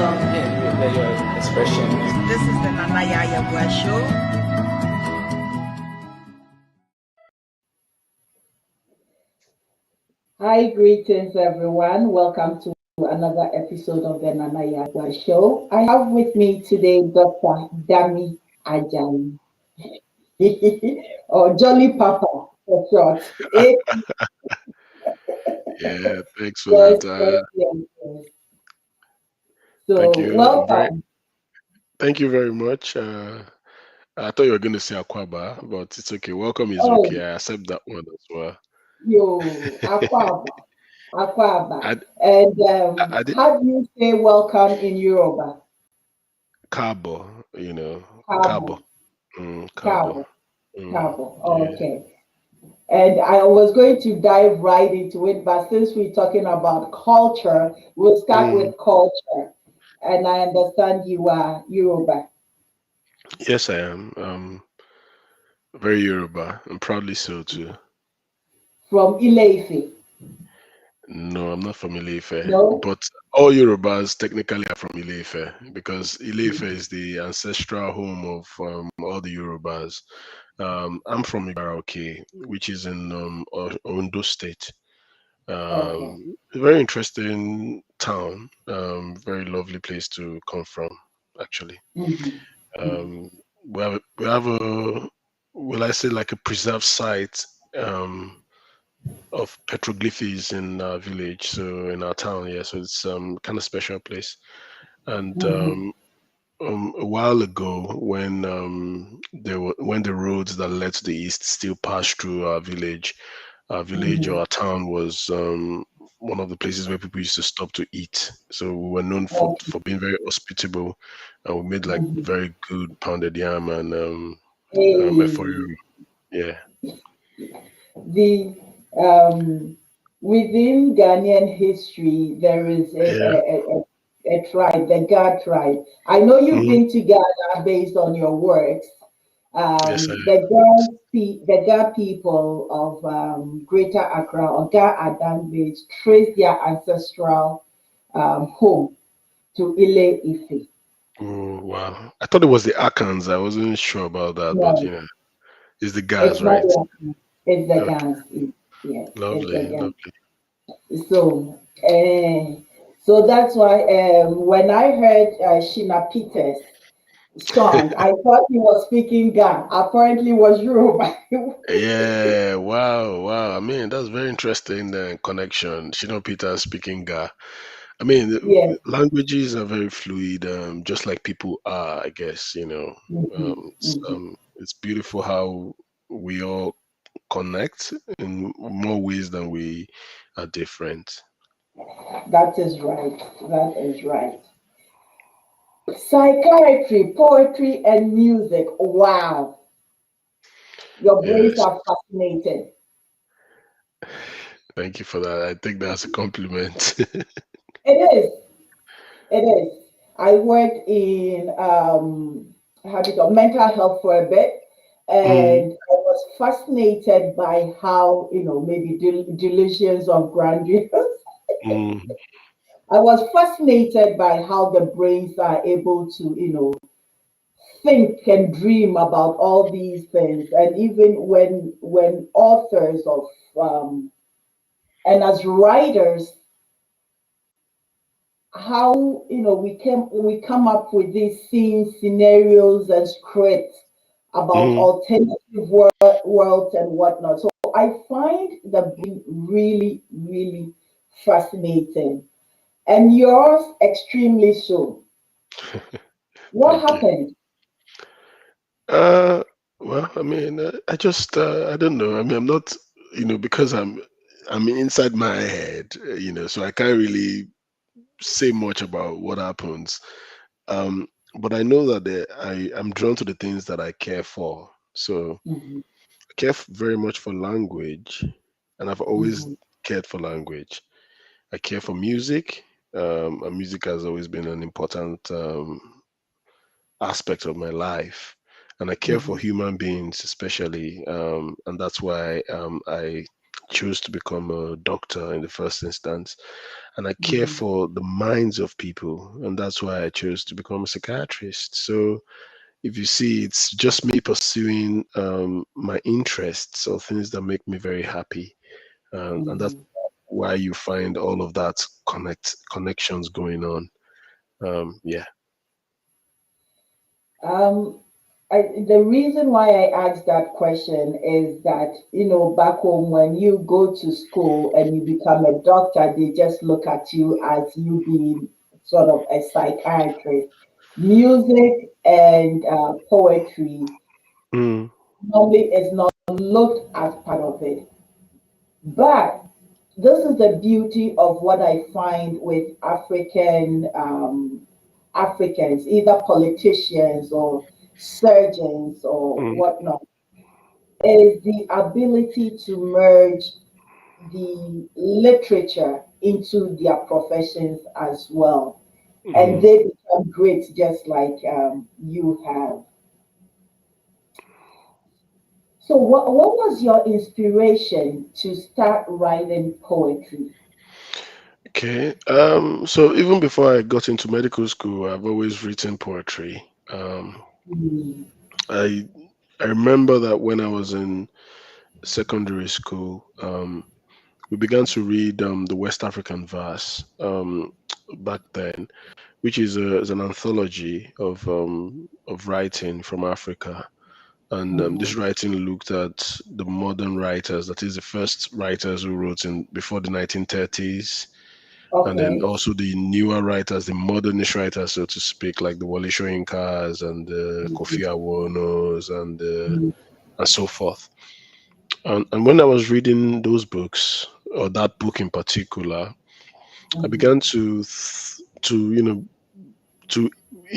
your expression. This is the Nana Yaya Show. Hi, greetings everyone. Welcome to another episode of the Nana Yaya Show. I have with me today Dr. Dami Ajayi, or Jolly Papa for short. Yeah, thanks for that. Yes. So, Thank you. welcome. Thank you very much. I thought you were going to say Akwaba, but it's okay. Welcome is okay. I accept that one as well. Akwaba. And how do you say welcome in Yoruba? Kabo, Kabo. Kabo. Okay. And I was going to dive right into it, but since we're talking about culture, we'll start with culture. And I understand you are Yoruba. Yes, I am. Very Yoruba, and proudly so too. From Ile-Ife? No, I'm not from Ile-Ife. No? But all Yorubas technically are from Ile-Ife because Ile-Ife is the ancestral home of all the Yorubas. I'm from Ibaraki, which is in Ondo State. Okay. Very interesting town. Very lovely place to come from, actually. We have a, will I say, like a preserved site of petroglyphs in our village, so in our town. Yeah, so it's kind of special place. And a while ago, when when the roads that led to the east still passed through our village or our town was one of the places where people used to stop to eat. So we were known for being very hospitable, and we made like very good pounded yam and yeah. The within Ghanaian history, there is a tribe, the Ga tribe. I know you've been to Ghana based on your works. Yes, The Ga people of Greater Accra or Ga Adan village trace their ancestral home to Ile-Ife. Oh, wow. I thought it was the Akans. I wasn't sure about that, but it's the Gas, it's right? It's the Gas. Yes. Lovely. So that's why when I heard Shina Peters' song, I thought he was speaking Ga. Apparently, it was Yoruba. Yeah, wow. I mean, that's very interesting connection. Shino Peter speaking Ga. I mean, Yes. languages are very fluid, just like people are, I guess, It's beautiful how we all connect in more ways than we are different. That is right. Psychiatry, poetry, and music. Wow. Your brains are fascinating. Thank you for that. I think that's a compliment. It is. I worked in mental health for a bit, and I was fascinated by how maybe delusions of grandeur. I was fascinated by how the brains are able to think and dream about all these things, and even when authors of and as writers, how we come up with these scenes, scenarios, and scripts about alternative worlds and whatnot. So I find the book really, really fascinating, and yours extremely so. What happened? Well, I mean, I just I don't know. I mean, I'm not, because I'm inside my head, so I can't really say much about what happens. But I know that I'm drawn to the things that I care for. So I care very much for language, and I've always cared for language. I care for music, and music has always been an important aspect of my life. And I care for human beings, especially, and that's why I chose to become a doctor in the first instance, and I care Mhm. for the minds of people, and that's why I chose to become a psychiatrist. So if you see, it's just me pursuing my interests or things that make me very happy, and that's Mhm. why you find all of that connections going on. Yeah. Um, the reason why I asked that question is that, back home, when you go to school and you become a doctor, they just look at you as you being sort of a psychiatrist. Music and poetry Mm, normally is not looked as part of it. But this is the beauty of what I find with Africans, either politicians or surgeons or mm, whatnot, is the ability to merge the literature into their professions as well. And mm. they become great just like you have. So, what was your inspiration to start writing poetry? Okay. So even before I got into medical school, I've always written poetry. Mm, I I remember that when I was in secondary school, we began to read the West African verse back then, which is an anthology of writing from Africa. And this mhm. writing looked at the modern writers, that is, the first writers who wrote in before the 1930s, and then Okay. also the newer writers, the modernist writers, so to speak, like the Wole Soyinkas and the Kofi Mhm. Awonos Mhm. and so forth. And when I was reading those books, or that book in particular, I Mhm. began to to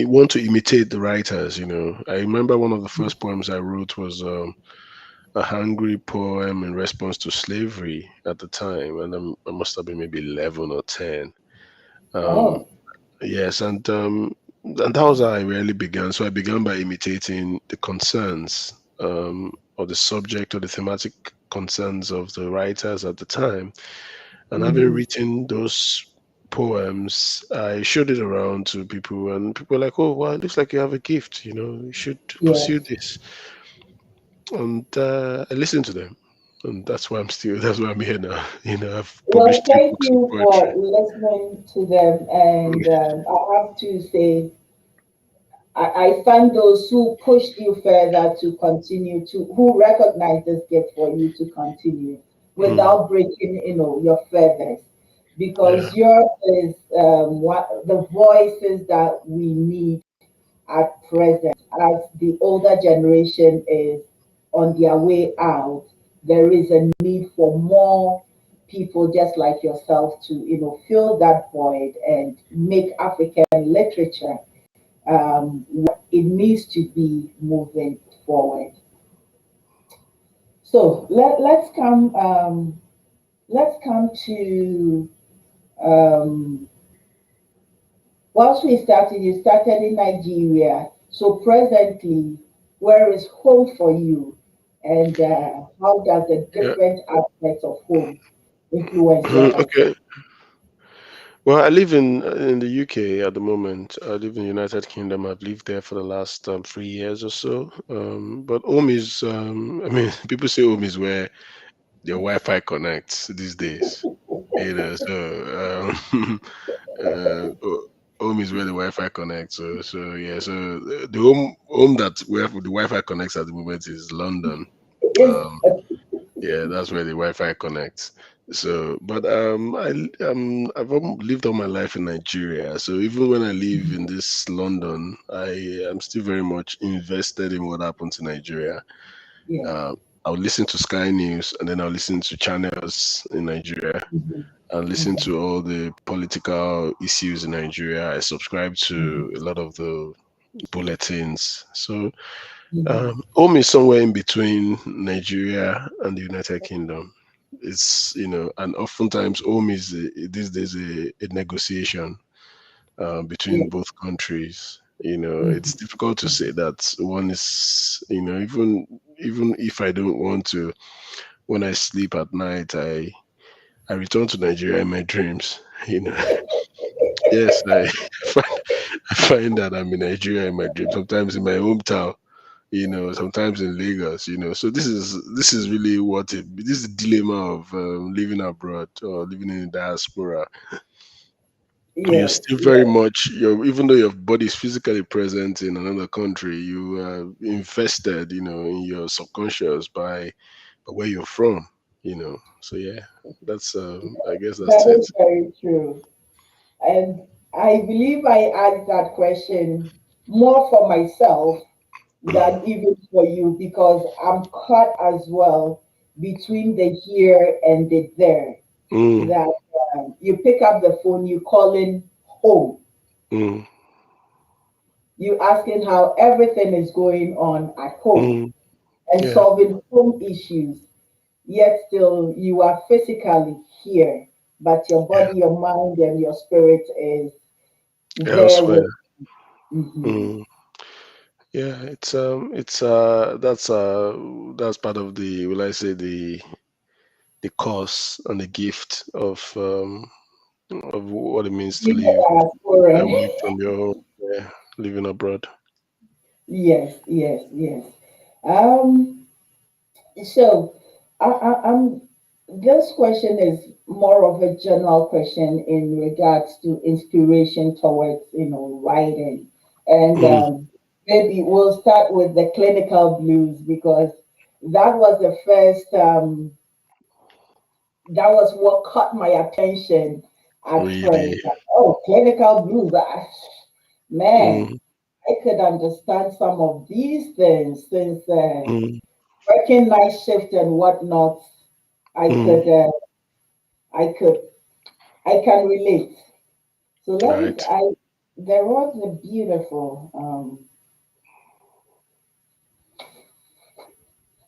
want to imitate the writers. I remember one of the first poems I wrote was a hungry poem in response to slavery at the time, and I must have been maybe 11 or 10. Um, Oh. yes, and that was how I really began. So I began by imitating the concerns or the subject or the thematic concerns of the writers at the time. And having Mhm. written those poems, I showed it around to people, and people were like, "Oh, wow, it looks like you have a gift. You should pursue Yes. this." And I listened to them, and that's why I'm still. That's why I'm here now. I've Well, published three thank books of you for poetry. listening to them. And I have to say, I thank those who pushed you further to continue to, who recognize this gift for you to continue Mm, without breaking, your feathers. yeah. Because yours is what the voices that we need at present. As the older generation is on their way out, there is a need for more people just like yourself to, fill that void and make African literature what it needs to be moving forward. So let's come to um, once you started in Nigeria. So presently, where is home for you? And how does the Yeah. different aspects of home influence your life? Okay. Well, I live in the UK at the moment. I live in the United Kingdom. I've lived there for the last 3 years or so. But home is, I mean, people say home is where your Wi-Fi connects these days. So home is where the Wi-Fi connects. So yeah. So the home that where the Wi-Fi connects at the moment is London. Is Um, Yeah, that's where the Wi-Fi connects. So, but I've lived all my life in Nigeria. So even when I live in this London, I am still very much invested in what happens in Nigeria. yeah. Uh, I'll listen to Sky News, and then I'll listen to channels in Nigeria Mhm, and listen mhm, to all the political issues in Nigeria. I subscribe mhm, to a lot of the bulletins. So mhm. home is somewhere in between Nigeria and the United Kingdom. And oftentimes home is these days a negotiation Yeah. between both countries. It's Mhm, difficult to say that one is, even if I don't want to when I sleep at night, I return to Nigeria in my dreams. You know, yes, find, I find that I'm in Nigeria in my dreams. Sometimes in my hometown, sometimes in Lagos. So this is really this is the dilemma of living abroad or living in diaspora. You're Yes, still very yes, much even though your body is physically present in another country, you are invested, in your subconscious by where you're from. So yeah, that's I guess that's that it. is very true. And I believe I asked that question more for myself Mm, than even for you because I'm caught as well between the here and the there. mm, That you pick up the phone, you call in home, mm, you asking how everything is going on at home mm, and yeah, solving home issues, yet still you are physically here, but your yeah, body, your mind, and your spirit is there elsewhere. with. Mhm. Mm. Yeah, that's part of the, will I say, the course and the gift of what it means to Being a live diasporan. away from your home, yeah, living abroad. Yes, yes, yes. Um, so I'm this question is more of a general question in regards to inspiration towards, writing. And Mm, maybe we'll start with the clinical blues because that was the first that was what caught my attention at really. first. Like, oh, clinical blues. Man, Mm, I could understand some of these things since mm, working night shift and whatnot. I mm, could, uh, I could, I can relate. So right. there was a beautiful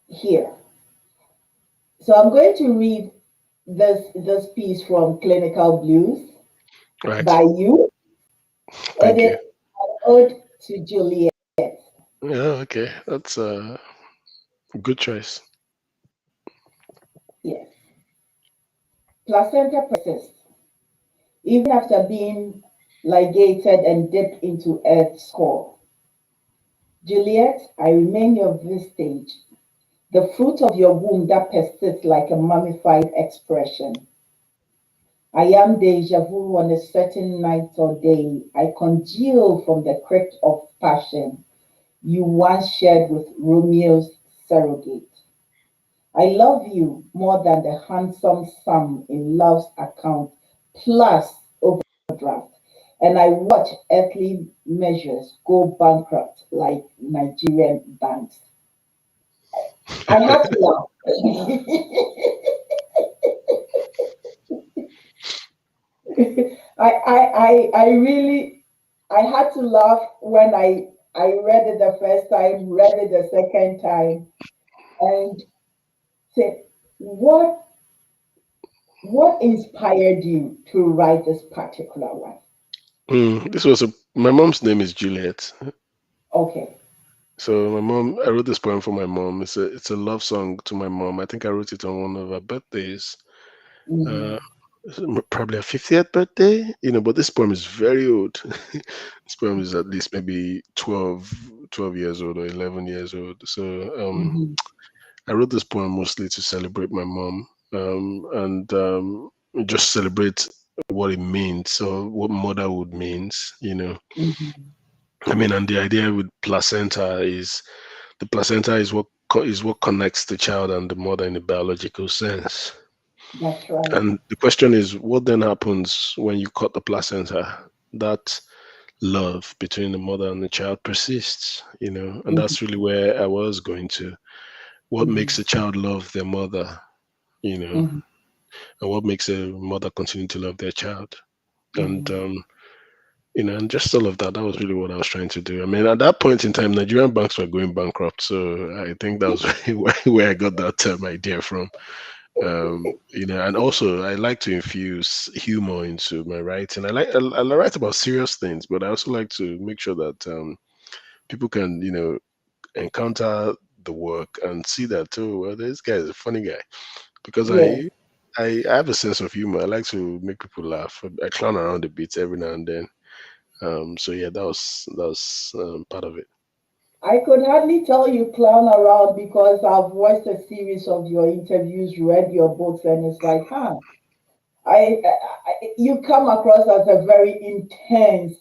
here. So I'm going to read this piece from Clinical Blues Right. by you. It Thank is you. an ode to Juliet. Yeah, okay. That's a good choice. Yes. Placenta persists, even after being ligated and dipped into Earth's core. Juliet, I remain your vestige, the fruit of your womb that persists like a mummified expression. I am deja vu on a certain night or day. I congeal from the crypt of passion you once shared with Romeo's surrogate. I love you more than the handsome sum in love's account, plus overdraft. And I watch earthly measures go bankrupt like Nigerian banks. I had to laugh. I really, I had to laugh when I read it the first time, read it the second time, and said, what inspired you to write this particular one? This was my mom's name is Juliet. Okay. So I wrote this poem for my mom. It's a love song to my mom. I think I wrote it on one of her birthdays. Uh, Mhm. Probably her 50th birthday, but this poem is very old. This poem is at least maybe 12 years old or 11 years old. So Mhm. I wrote this poem mostly to celebrate my mom, and just celebrate what it means, so what motherhood means. Mhm. I mean, and the idea with placenta is the placenta is what connects the child and the mother in a biological sense. That's right. And the question is, what then happens when you cut the placenta? That love between the mother and the child persists, and Mhm. that's really where I was going to. What makes Mhm. a child love their mother, you know, Mhm. and what makes a mother continue to love their child? And Mhm. and just all of that. That was really what I was trying to do. I mean, at that point in time, Nigerian banks were going bankrupt, so I think that was where I got that idea from. And also I like to infuse humor into my writing. I write about serious things, but I also like to make sure that people can encounter the work and see that, oh, well, this guy is a funny guy. Because Yes. I have a sense of humor. I like to make people laugh. I clown around a bit every now and then. So yeah, that was part of it. I could hardly tell you clown around because I've watched a series of your interviews, read your books, and it's like, huh, you come across as a very intense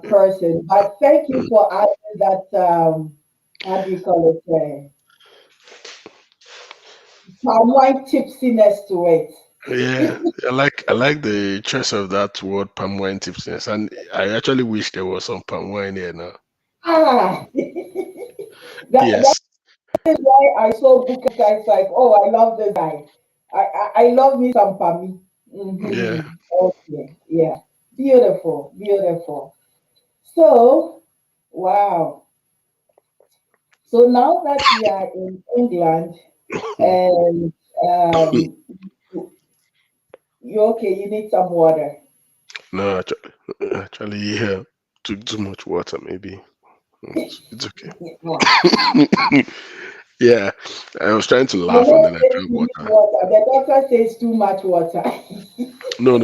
person. But thank you for adding that. How do you call it? Palm wine tipsiness to it. Yeah, I like the choice of that word palm wine tipsiness, and I actually wish there was some palm wine here now. Ah, that Yes. is why I saw book guys like, oh, I love this guy. I love me some Pami. Yeah. Okay, yeah, beautiful, beautiful. So, wow. So now that we are in England, and you okay? You need some water. No, actually, yeah, too much water maybe. It's okay. Yeah. Yeah, I was trying to The laugh and nurse then I says drank you need water. water. The doctor says too much water. No.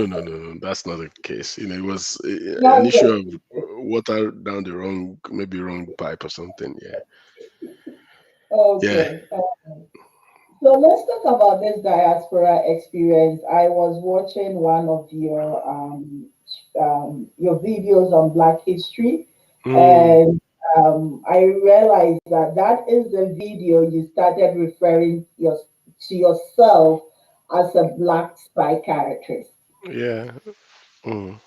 That's not the case. It was an Not issue yet. of water down the wrong, maybe wrong pipe or something. Yeah, yeah. Okay. So let's talk about this diaspora experience. I was watching one of your videos on Black history, Mm, and I realized that that is the video you started referring to yourself as a Black psychiatrist. yeah. Mm,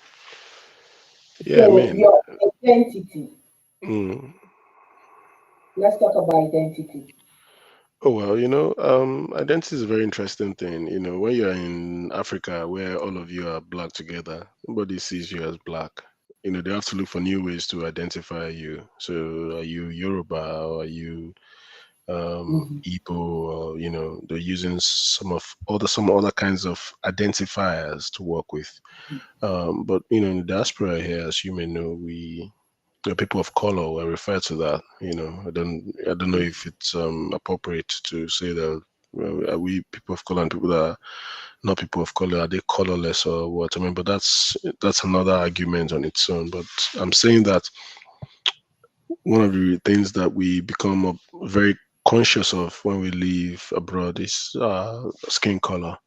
yeah. I So mean, your identity. mm. Let's talk about identity. Oh well, identity is a very interesting thing. When you're in Africa, where all of you are black together, nobody sees you as black. They have to look for new ways to identify you. So, are you Yoruba or are you Mhm. Igbo? Or they're using some other kinds of identifiers to work with. But in the diaspora here, as you may know, the people of color were referred to that. I don't know if it's appropriate to say that. Well, are we people of color and people that are not people of color, are they colorless or what? I mean, but that's another argument on its own. But I'm saying that one of the things that we become very conscious of when we live abroad is skin color.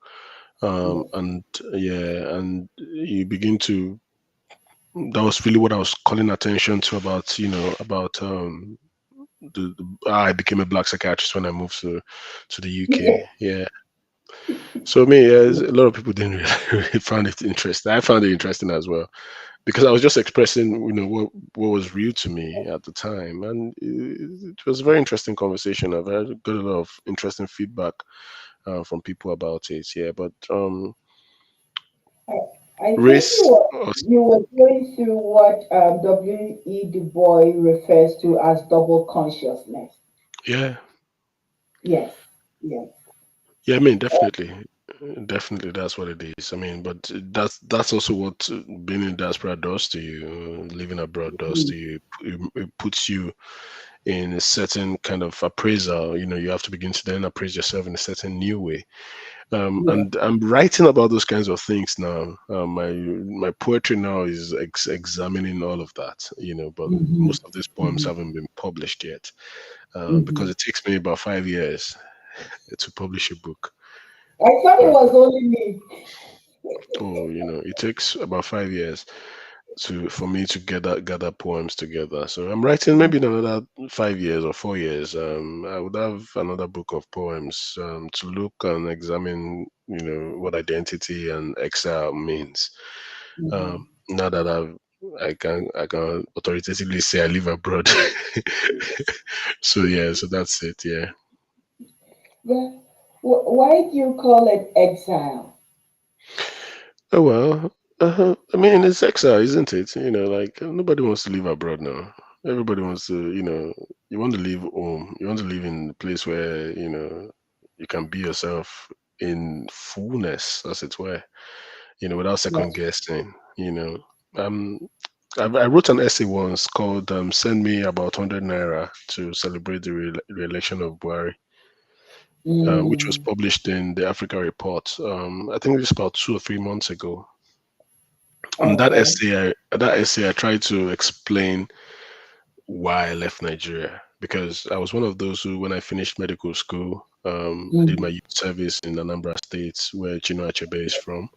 Yes. And yeah, and you begin to that was really what I was calling attention to about I became a black psychiatrist when I moved to the UK. Yes. Yeah. So me, yeah, a lot of people didn't really find it interesting. I found it interesting as well because I was just expressing, what was real to me at the time, and it was a very interesting conversation. I've got a lot of interesting feedback from people about it. Yeah, but I, I think race, you were going through what W.E. Du Bois refers to as double consciousness. yeah, Yes, yes. yeah. I mean, definitely, that's what it is. I mean, but that's also what being in diaspora does to you. Living abroad does Mhm. to you. It puts you in a certain kind of appraisal. You have to begin to then appraise yourself in a certain new way. Yes. And I'm writing about those kinds of things now. My poetry now is examining all of that. But Hmm. most of these poems Hmm. haven't been published yet because Hmm. it takes me about 5 years to publish a book. I thought it Uh, was only me. oh, it takes about 5 years for me to gather poems together. So I'm writing maybe in another 5 years or 4 years. I would have another book of poems to look and examine, what identity and exile means. Mhm. Now that I can authoritatively say I live abroad. So yeah, so that's it. Yeah. Yeah. Why do you call it exile? Oh well, I mean it's exile, isn't it? Like nobody wants to live abroad now. Everybody wants to, you want to live home. You want to live in a place where you can be yourself in fullness, as it were. Without second Yes. guessing. Um, I wrote an essay once called "Send Me About 100 Naira to Celebrate the Re-election of Buhari," which was published in the Africa Report. I think it's about 2 or 3 months ago. And that essay, I tried to explain why I left Nigeria, because I was one of those who, when I finished medical school, did my youth service in Anambra State, where Chinua Achebe is from.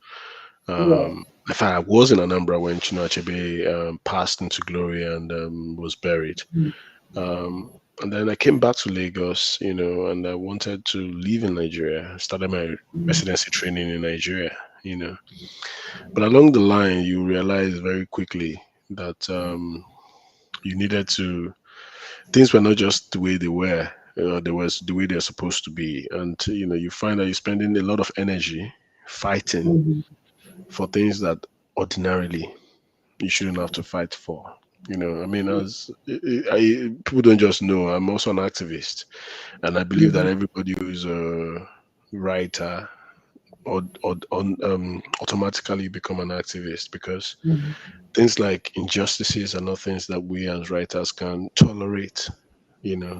In fact, I was in Anambra when Chinua Achebe passed into glory and was buried. And then I came back to Lagos, and I wanted to live in Nigeria. I started my residency training in Nigeria, But along the line, you realize very quickly that you needed to, things were not just the way they were. They was the way they're supposed to be. And, you find that you're spending a lot of energy fighting for things that ordinarily you shouldn't have to fight for. As people don't just know, I'm also an activist, and I believe that everybody who's a writer or automatically become an activist, because things like injustices are not things that we as writers can tolerate.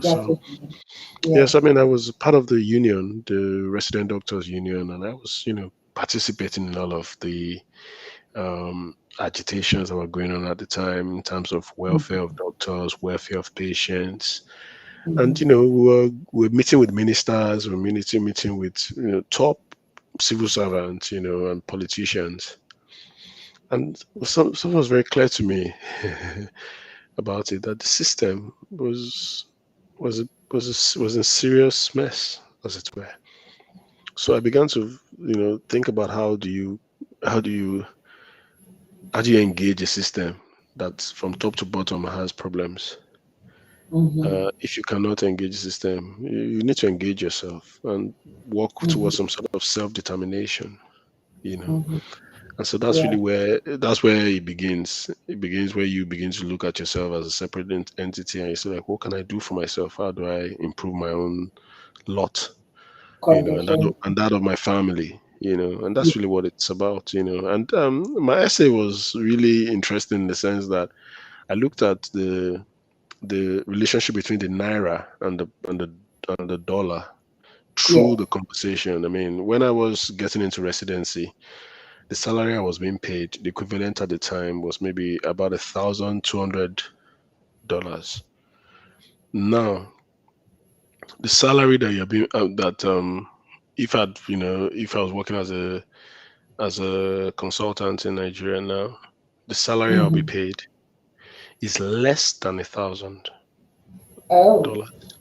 So yes, I was part of the union, the Resident Doctors Union, and I was, participating in all of the agitations that were going on at the time in terms of welfare of doctors, welfare of patients. And, we're meeting with ministers, we're meeting with, top civil servants, and politicians. And something was very clear to me about it, that the system was in serious mess, as it were. So I began to, think about how do you engage a system that from top to bottom has problems. If you cannot engage the system, you need to engage yourself and work towards some sort of self-determination, And so that's really where it begins. It begins where you begin to look at yourself as a separate entity, and you say, like, what can I do for myself? How do I improve my own lot, and that of my family, and that's really what it's about, And my essay was really interesting in the sense that I looked at the relationship between the naira and the dollar through the conversation. When I was getting into residency, the salary I was being paid, the equivalent at the time, was maybe about $1,200. Now, the salary that you're being if I was working as a consultant in Nigeria now, the salary I'll be paid is less than $1,000.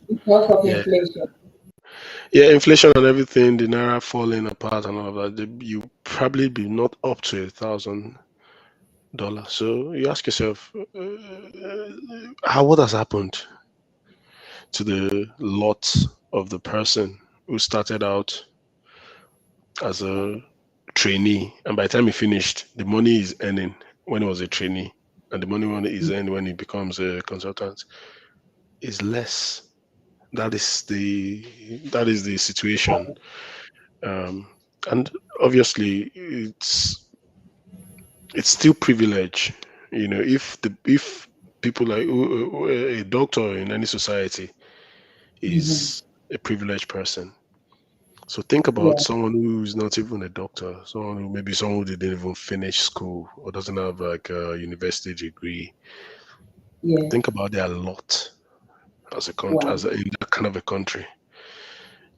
Because of inflation. Yeah, inflation and everything, the naira falling apart and all of that, you probably be not up to $1,000. So you ask yourself, what has happened to the lot of the person who started out as a trainee, and by the time he finished, the money he's earning when he was a trainee and the money he's earning when he becomes a consultant is less. That is the situation. And obviously it's still privilege. If people like a doctor in any society is a privileged person. So think about someone who's not even a doctor, someone who didn't even finish school or doesn't have like a university degree. Think about their lot as a country, in that kind of a country.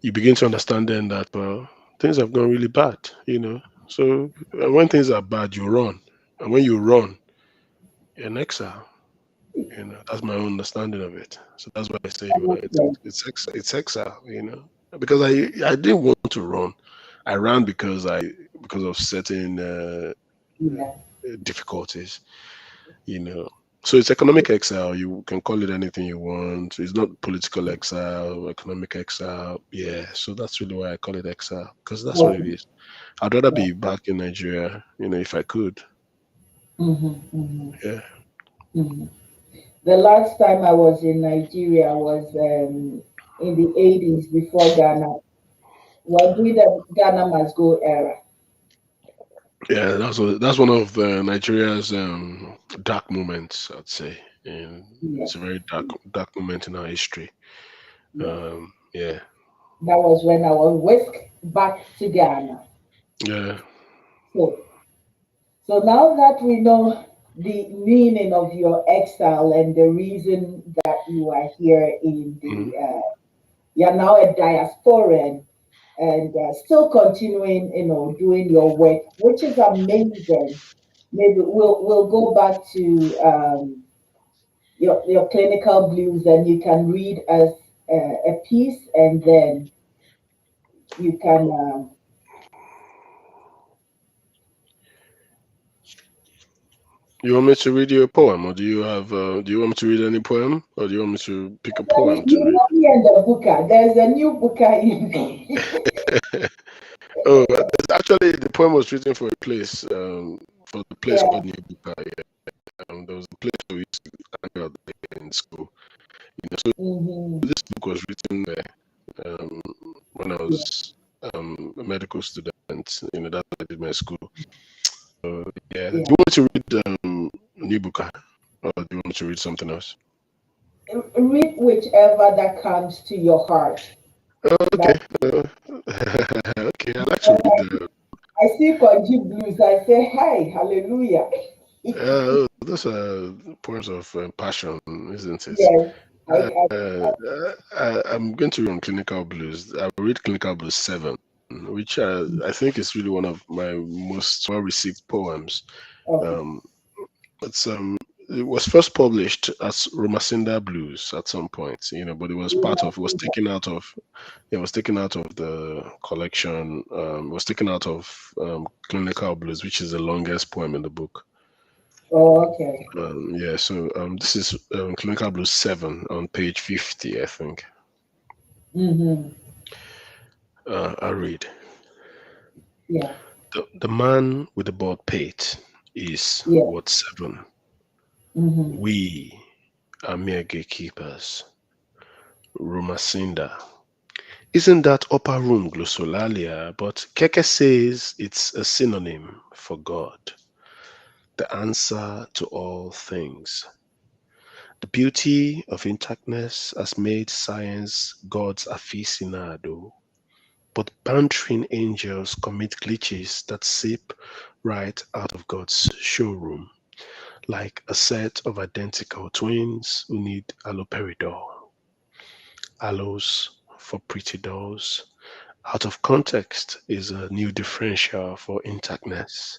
You begin to understand then that things have gone really bad, So when things are bad, you run, and when you run, you're an exile. That's my own understanding of it. So that's why I say it's exile, because I didn't want to run. I ran because of certain difficulties, So it's economic exile. You can call it anything you want. It's not political exile, economic exile. Yeah. So that's really why I call it exile, because that's what it is. I'd rather be back in Nigeria, if I could. Yeah. The last time I was in Nigeria was in the 80s, before Ghana. During the Ghana must go era. Yeah, that's one of Nigeria's dark moments, I'd say. And Yes. it's a very dark moment in our history. Yes. Yeah. That was when I was whisked back to Ghana. Yeah. So now that we know the meaning of your exile and the reason that you are here in Mhm. you're now a diasporan and still continuing, doing your work, which is amazing. Maybe we'll go back to your clinical blues, and you can read us a piece, and then you can. You want me to read you a poem, or do you want me to read any poem, or do you want me to pick a poem to You read? know me and the booker. There's a new booker in me. Oh, actually, the poem was written for a place, for the place Yeah. called New Buka. There was a place we used to hang out there in school. So Mm-hmm. this book was written there when I Yeah. was a medical student. That's where I did my school. So yeah, do Yeah. you want me to read New Buka, or do you want me to read something else? Read whichever that comes to your heart. Oh, okay. That Okay, I like to when read the. I see Konji blues, I say, "Hey, hallelujah!" Those are poems of passion, isn't it? Yes, Uh, I uh, I'm going to read on Clinical Blues. I will read Clinical Blues 7, which I think is really one of my most well-received poems. okay. Um, it was first published as Romacinda Blues at some point, but it was taken out of, the collection. It was taken out of Clinical Blues, which is the longest poem in the book. Oh, okay. Yeah, so this is Clinical Blues 7 on page 50, I think. Mm-hmm. I read. Yeah. The man with the bald pate is Yeah. Ward 7. Mm-hmm. We are mere gatekeepers. Romacinda. Isn't that upper room glossolalia? But Keke says it's a synonym for God, the answer to all things. The beauty of intactness has made science God's aficionado, but bantering angels commit glitches that seep right out of God's showroom, like a set of identical twins who need alloperidol. Allos for pretty dolls. Out of context is a new differential for intactness.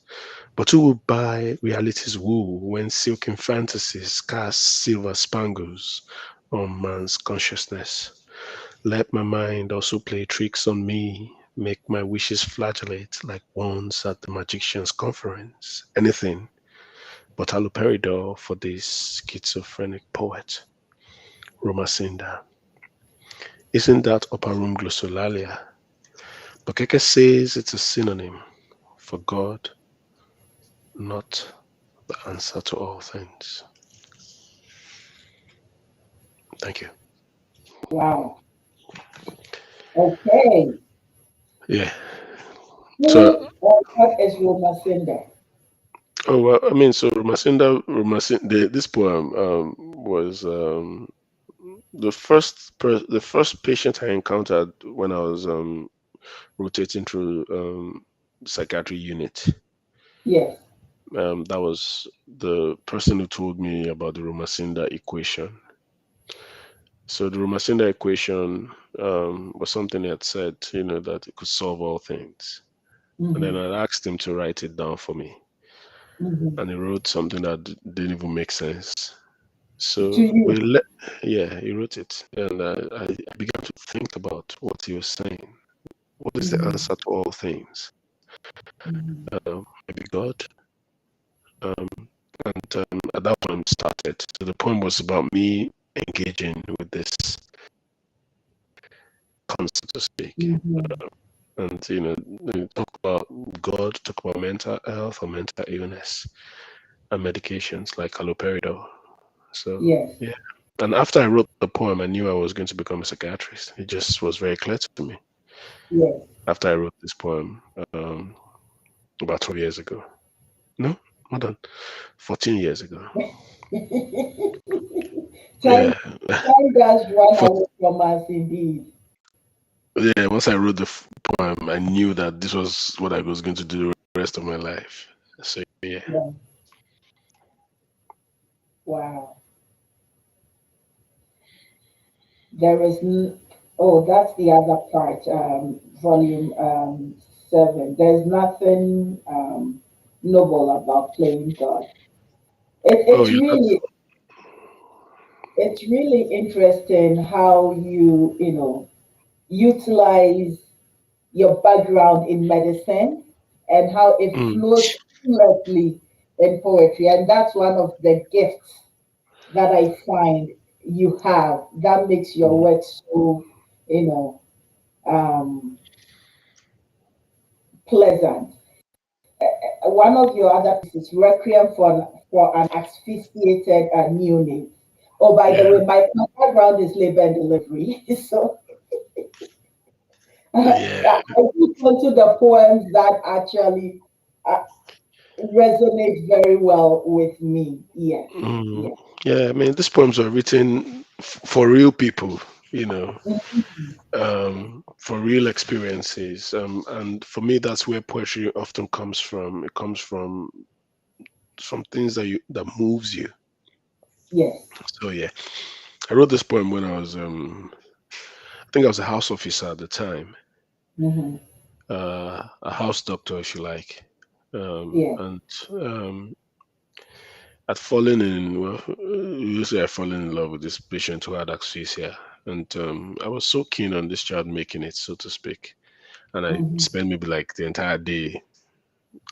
But who will buy reality's wool when silken fantasies cast silver spangles on man's consciousness? Let my mind also play tricks on me, make my wishes flagellate like wands at the magician's conference. Anything but haloperidol for this schizophrenic poet. Romacinda. Isn't that upper room glossolalia? Bokeke says it's a synonym for God, not the answer to all things. Thank you. Wow. Okay. Yeah. So, Who or what is Roma Cinder? oh well, I mean, so Romacinda, this poem was the first patient I encountered when I was rotating through the psychiatry unit. Yes. That was the person who told me about the Romacinda equation. So the Romacinda equation was something he had said, that it could solve all things. And then Mm-hmm. I asked him to write it down for me, Mm-hmm. and he wrote something that didn't even make sense. To So you. yeah, he wrote it, and I began to think about what he was saying. What is the Mm-hmm. answer to all things? Mm-hmm. Maybe God. Um, and at that point started. So the poem was about me engaging with this concept, so to speak. Mm-hmm. And talk about God, talk about mental health or mental illness, and medications like haloperidol. So Yes. yeah. And after I wrote the poem, I knew I was going to become a psychiatrist. It just was very clear to me Yes. after I wrote this poem about 12 years ago. No, more than 14 years ago. Time, Yeah. time does run away from us indeed. Yeah, once I wrote the poem, I knew that this was what I was going to do the rest of my life. So yeah. Yeah. Wow. There is, oh, that's the other part, volume 7. There's nothing noble about playing God. It, Oh it's yeah, that's really, it's really interesting how you know, utilize your background in medicine and how it mm, flows seamlessly in poetry. And that's one of the gifts that I find you have that makes your mm, work so, you know, um, pleasant. One of your other pieces, Requiem for an Asphyxiated Neonate. Oh, by the yeah, way, my background is labor and delivery. So yeah. I do go to the poems that actually uh, resonate very well with me. Yes, Mm, yes. yeah, I mean, these poems are written for real people, you know, Mhm. for real experiences. And for me, that's where poetry often comes from. It comes from things that moves you. Yes. So yeah, I wrote this poem when I was, I think I was a house officer at the time, Hmm. a house doctor, if you like. Yes. And I'd fallen in, well, usually I'd fallen in love with this patient who had asphyxia. And I was so keen on this child making it, so to speak. And I Hmm. spent maybe like the entire day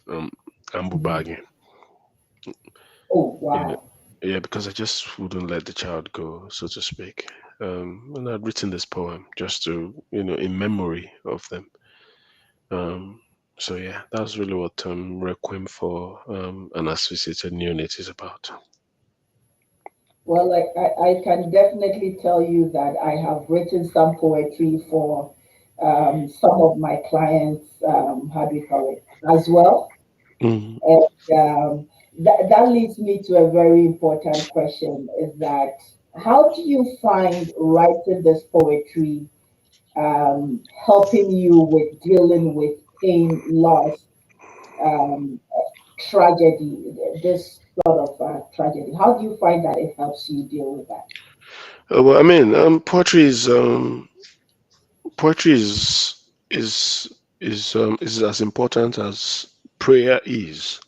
um, ambu Hmm. bagging, Oh, you know. wow. Yeah, because I just wouldn't let the child go, so to speak. And I'd written this poem just to, in memory of them. Um, so yeah, that's really what Requiem for an Asphyxiated Neonate is about. Well, I can definitely tell you that I have written some poetry for some of my clients, how do you call it, as well. Mm. And that leads me to a very important question is that how do you find writing this poetry helping you with dealing with pain, loss, um, tragedy, this sort of tragedy? How do you find that it helps you deal with that? Well, I mean, poetry is as important as prayer is,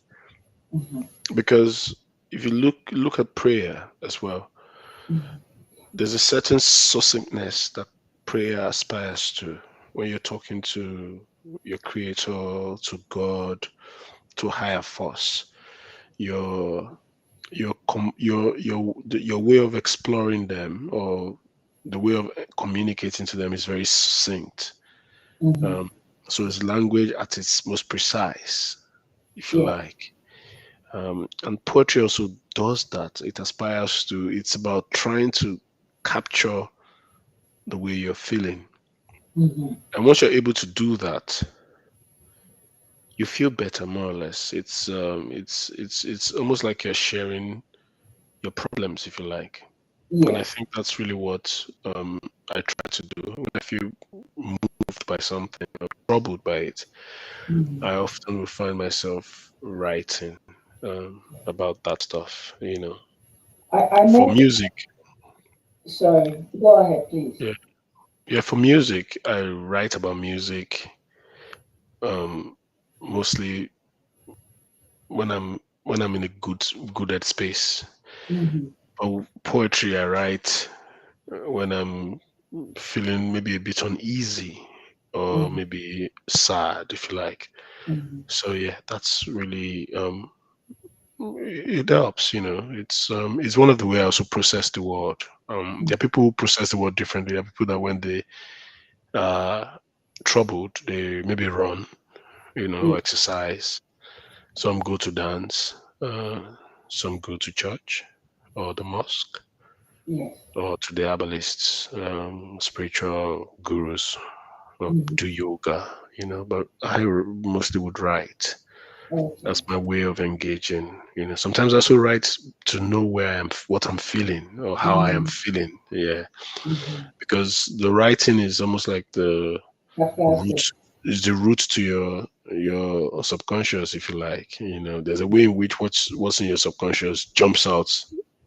Mhm, because if you look at prayer as well, mhm, there's a certain succinctness that prayer aspires to when you're talking to your creator, to God, to higher force. Your your way of exploring them, or the way of communicating to them, is very succinct. mhm. Um, so it's language at its most precise, if you Yes. like. And poetry also does that. It's about trying to capture the way you're feeling. Mhm. And once you're able to do that, you feel better, more or less. It's almost like you're sharing your problems, if you like. And I Yes. think that's really what I try to do. When I feel moved by something or troubled by it, Mhm. I often will find myself writing about that stuff. I For know. music, Sorry. Go ahead, please. yeah, yeah. For music, I write about music mostly when I'm in a good headspace. Mhm, But poetry, I write when I'm feeling maybe a bit uneasy or mhm, maybe sad, if you like. mhm, So yeah, that's really it helps. It's one of the way I also process the world. There are mhm. people who process the world differently. There are people that when they are troubled, they maybe run, Yeah. exercise. Some go to dance. Some go to church or the mosque Yes. or to the herbalists, spiritual gurus, or Mhm. do yoga. But I mostly would write. Okay. That's my way of engaging. Sometimes I also write to know where I am, what I'm feeling, or how I am feeling. Yeah, because the writing is almost like the root, Catharsis. is the root to your subconscious, if you like. There's a way in which what's in your subconscious jumps out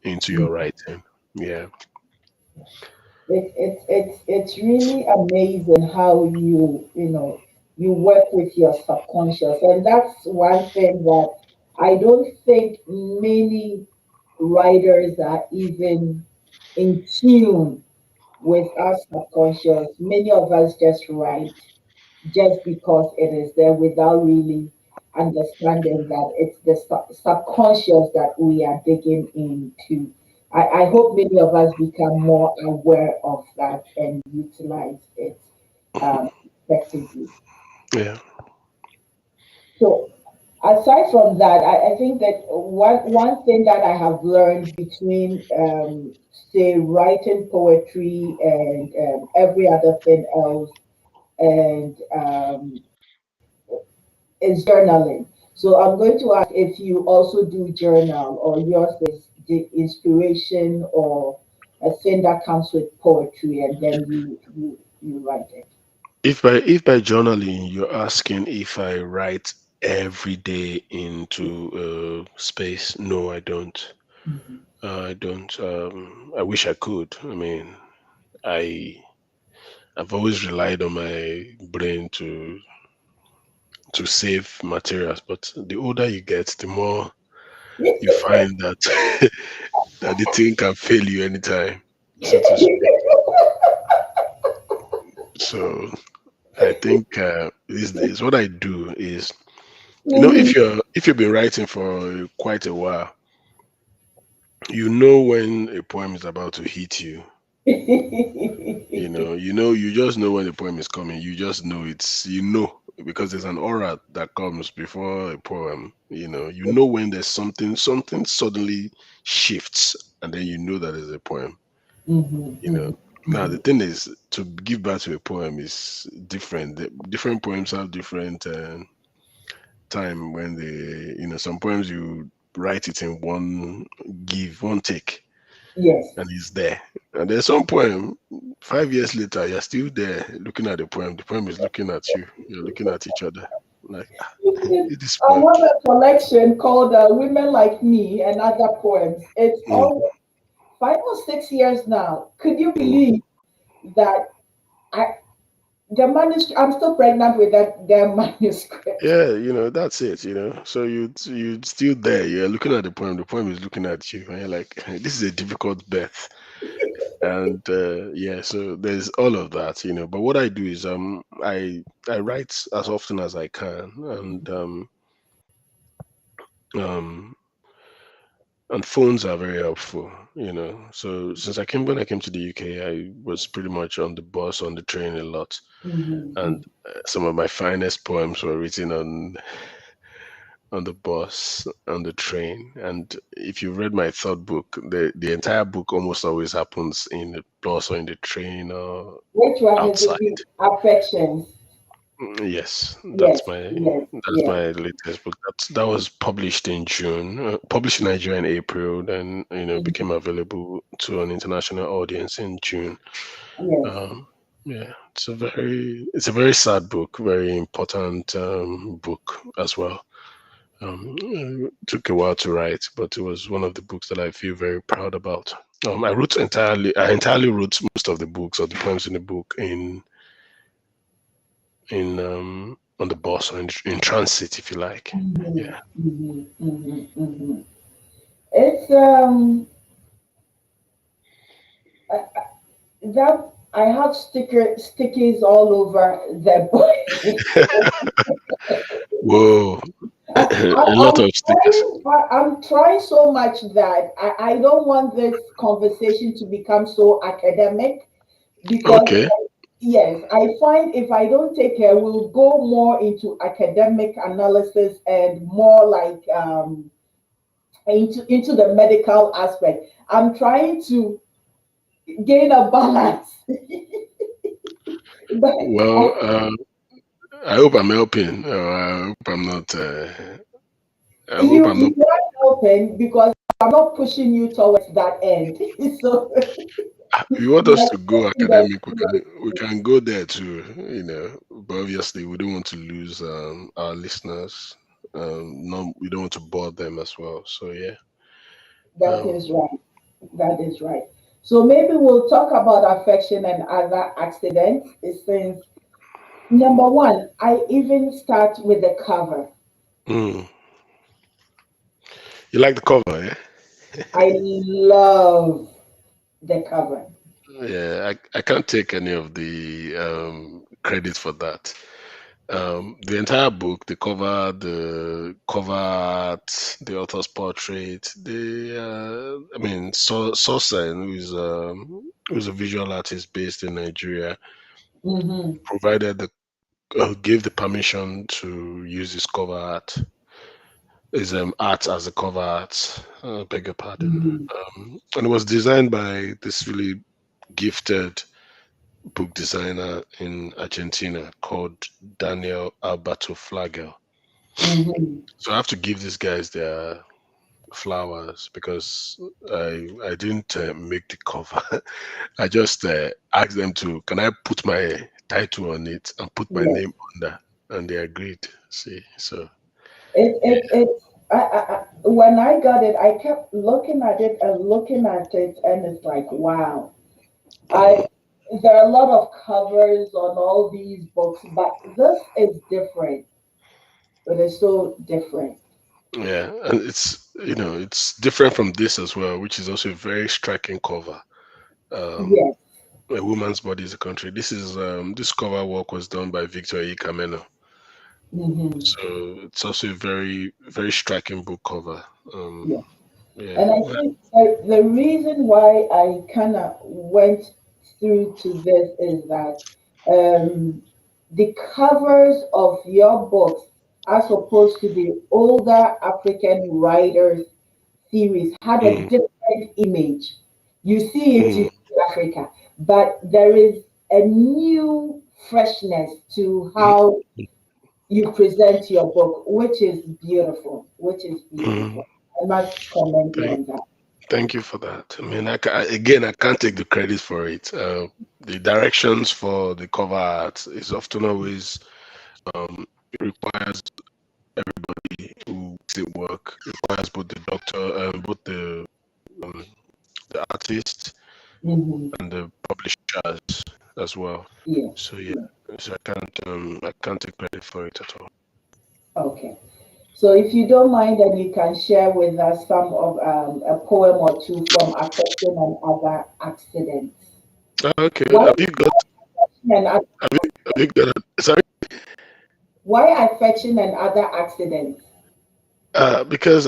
into your writing. Yeah. It's really amazing how you work with your subconscious, and that's one thing that I don't think many writers are even in tune with our subconscious. Many of us just write just because it is there without really understanding that it's the subconscious that we are digging into. I hope many of us become more aware of that and utilize it effectively. Yeah. So, aside from that, I think that one thing that I have learned between, say, writing poetry and every other thing else, and is journaling. So I'm going to ask if you also do journal, or yours is the inspiration or a thing that comes with poetry, and then you write it. If by journaling you're asking if I write every day into space, no, I don't. Mhm. I don't. I wish I could. I mean, I I've always relied on my brain to save materials, but the older you get, the more you find that that the thing can fail you anytime, so to speak. So I think these days what I do is, Mhm. if you've been writing for quite a while, you know when a poem is about to hit you. You just know when the poem is coming. You just know because there's an aura that comes before a poem. You know when there's something suddenly shifts, and then you know that there's a poem. Mhm, You know. mhm, Now the mhm. thing is, to give birth to a poem is different. Different poems have different time when some poems you write it in one take, Yes. and it's there. And there's some poem, 5 years later, you're still there looking at the poem. The poem is looking at you. You're looking at each other. Like, this I poem. have a collection called "Women Like Me" and Other Poems. It's Mm, all 5 or 6 years now. Could you mm. believe that? I the manuscript. I'm still pregnant with that their manuscript. Yeah, that's it. So you still there. You're looking at the poem. The poem is looking at you, and you're like, this is a difficult birth. And yeah, so there's all of that. But what I do is I write as often as I can, um and phones are very helpful. So when I came to the UK, I was pretty much on the bus, on the train a lot, and Mhm, some of my finest poems were written on the bus, on the train. And if you read my third book, the entire book almost always happens in the bus or in the train or which one is outside. it? Affections. Yes, Yes, that's my yes, that's yes, my latest book. That was published in June, published in Nigeria in April, then mhm, became available to an international audience in June. yes. Um, yeah, it's a very sad book, very important book as well. It took a while to write, but it was one of the books that I feel very proud about. I entirely wrote most of the books or the poems in the book in on the bus or in transit, if you like. Mhm, Yeah. mhm, mhm, mhm. It's that I have stickies all over the book. Whoa. A lot I'm of stickers. I'm trying so much that I don't want this conversation to become so academic, because Okay. yes, I find if I don't take care, we'll go more into academic analysis and more like into the medical aspect. I'm trying to gain a balance, but Well, I hope I'm helping. I hope I'm not. I hope I'm not. You are helping because I'm not pushing you towards that end. So We want you us are to go taking the academic. We can go there too, but obviously we don't want to lose our listeners. No, we don't want to bore them as well. So yeah. That Um, is right. That is right. So maybe we'll talk about affection and other accidents. Since number one, I even start with the cover. mm. You like the cover, yeah? I love the cover. Yeah, I can't take any of the credit for that. The entire book, the cover art, the author's portrait, I mean, Sosen, who's a visual artist based in Nigeria, Mm-hmm. provided gave the permission to use his cover art, his art as a cover art. Beg your pardon. Mm-hmm. And it was designed by this really gifted book designer in Argentina called Daniel Alberto Flagel. Mm-hmm. So I have to give these guys their flowers because I didn't make the cover. I just asked them to, can I put my title on it and put my Yes. name under, and they agreed. See, so yeah. It when I got it, I kept looking at it and looking at it, and it's like, wow. Mhm. I There are a lot of covers on all these books, but this is different. It is so different. Yeah, and it's different from this as well, which is also a very striking cover. Um, Yes. a woman's body is a country. This cover work was done by Victor E. Cameno. Hmm. So it's also a very, very striking book cover. Yeah. Yeah. And I think the reason why I kind of went through to this is that um, the covers of your books, as opposed to the older African writers series, had a Mm, different image. You see it, you mm, see Africa, but there is a new freshness to mm, how you present your book, which is beautiful, which is mm. beautiful. I must comment Thank, on that. thank you for that. I mean, again, I can't take the credit for it. The directions for the cover art is often always it requires who makes it work. It requires both the doctor, um, the artist, Hmm. and the publishers as well. Yeah, So yeah, yeah. so I can't take credit for it at all. Okay. So if you don't mind, then you can share with us some of a poem or two from Affection and Other Accidents. Okay, Why have you got? and oth- Have you got? Sorry. why affection and other accidents? Because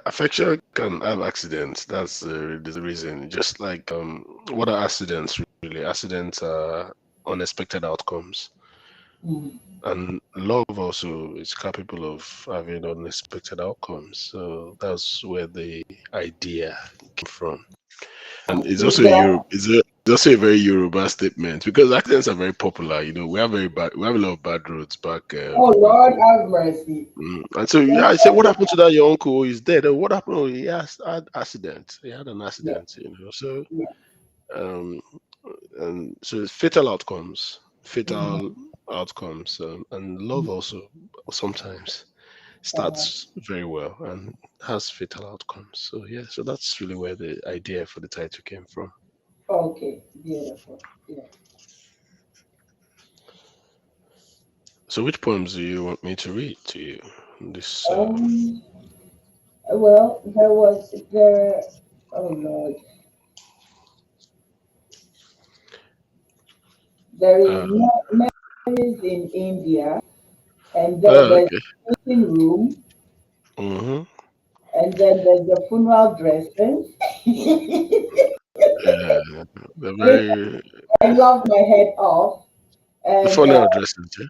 affection can have accidents. That's the reason. Just like what are accidents really? Accidents are unexpected outcomes, Mm. and love also is capable of having unexpected outcomes. So that's where the idea came from. And it's Is also there? it's also a very Yoruba statement because accidents are very popular. We have a lot of bad roads Oh back Lord, home. have mercy. And so yeah, I said, what happened to that? Your uncle? He's dead. Oh, what happened? Oh, he has had accident. He had an Yeah, accident. So yeah. um, and so it's fatal Hmm. outcomes, and love also sometimes Uh-huh. starts very well and has fatal outcomes. So yeah, so that's really where the idea for the title came from. Okay, beautiful. Yeah. So which poems do you want me to read to you? This Um. Well, there. Oh Lord, there is uh, memories in India, and then there's okay. waiting room, Mm-hmm. and then there's the funeral dressings. Yeah, they're Which very I love my head off, the and funny addresses.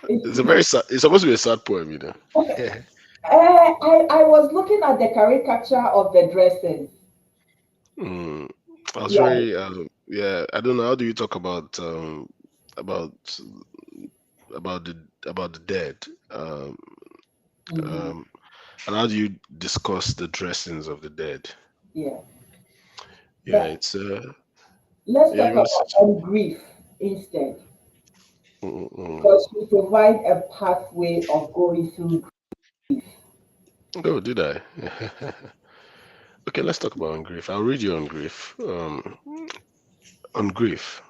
It's a very sad. It's supposed to be a sad poem. I was looking at the caricature of the dresses. Mm, I was Yeah. very yeah. I don't know. How do you talk about about the dead? Um, Hmm. um, And how do you discuss the dressings of the dead? Yeah. Yeah, But it's let's yeah, talk you want about grief instead, to, because we provide a pathway of going through. oh, did I? Okay, let's talk about on grief. I'll read you on grief. On grief.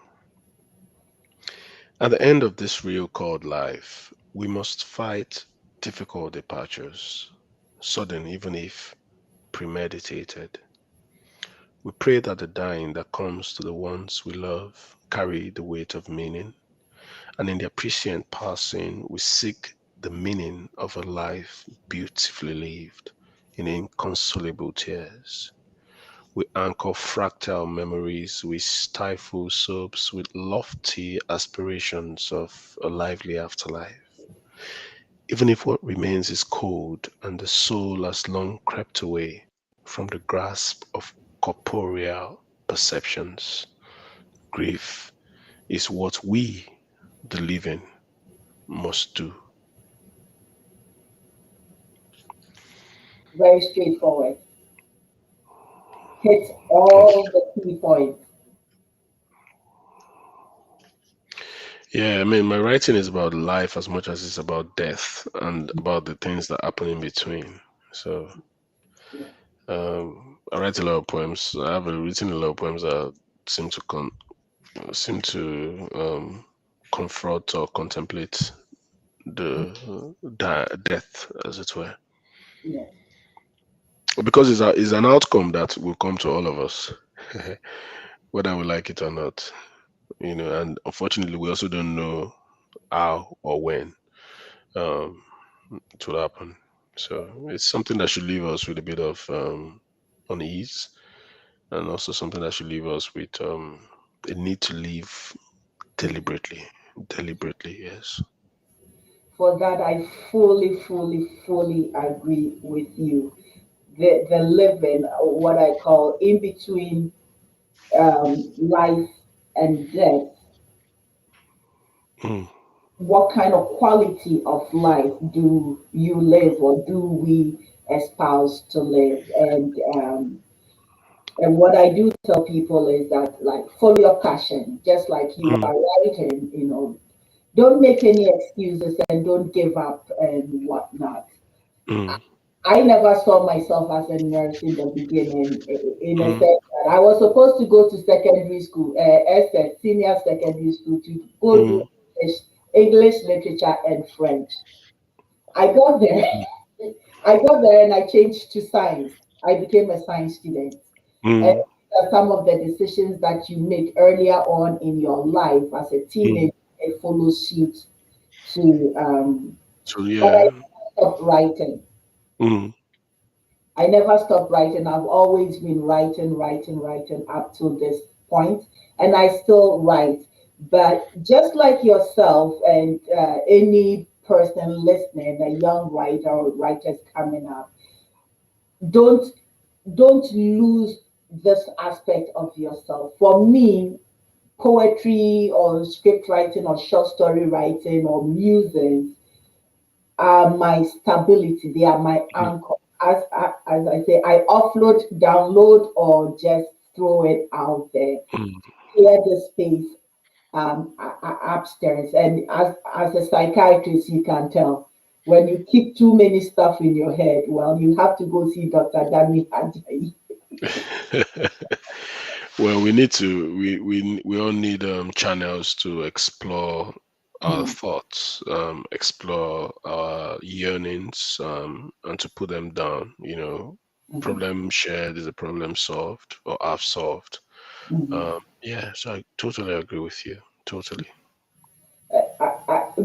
At the end of this reel called life, we must fight difficult departures, sudden even if premeditated. We pray that the dying that comes to the ones we love carry the weight of meaning, and in their prescient passing, we seek the meaning of a life beautifully lived in inconsolable tears. We anchor fractal memories, we stifle sobs with lofty aspirations of a lively afterlife. Even if what remains is cold and the soul has long crept away from the grasp of corporeal perceptions, grief is what we, the living, must do. Very straightforward. Hits all the key points. Yeah, I mean, my writing is about life as much as it's about death and about the things that happen in between. So, I write a lot of poems. I have written a lot of poems that seem to confront or contemplate the death, as it were, Yeah. because it's an outcome that will come to all of us, whether we like it or not. And unfortunately, we also don't know how or when um, it will happen. So it's something that should leave us with a bit of unease, and also something that should leave us with a need to live deliberately. Deliberately, yes. For that, I fully, fully, fully agree with you. The living, what I call in between life and death, Mm, what kind of quality of life do you live or do we espouse to live? And what I do tell people is that, like, follow your passion, just like you mm, are writing, don't make any excuses and don't give up and whatnot. mm, I never saw myself as a nurse in the beginning, in a mm, sense that I was supposed to go to secondary school, SS, senior secondary school, to go do mm, English literature and French. I got there. I got there and I changed to science. I became a science student. And mm, some of the decisions that you make earlier on in your life as a mm. teenager, it follows suit to, So but I yeah. stopped writing. Mm, I never stopped writing. I've always been writing, writing, writing up to this point, and I still write. But just like yourself and any person listening, a young writer or writers coming up, don't don't lose this aspect of yourself. For me, poetry or script writing or short story writing or musings are my stability. They are my mm, anchor. As I say, I offload, download, or just throw it out there. mm. Clear the space upstairs. And as a psychiatrist, you can tell when you keep too many stuff in your head. Well, you have to go see Dr. Dami Ajayi. Well, we need to we all need channels to explore our Mm, thoughts, explore our yearnings, and to put them down. mhm, Problem shared is a problem solved or half solved. mhm. Yeah, so I totally agree with you. Totally.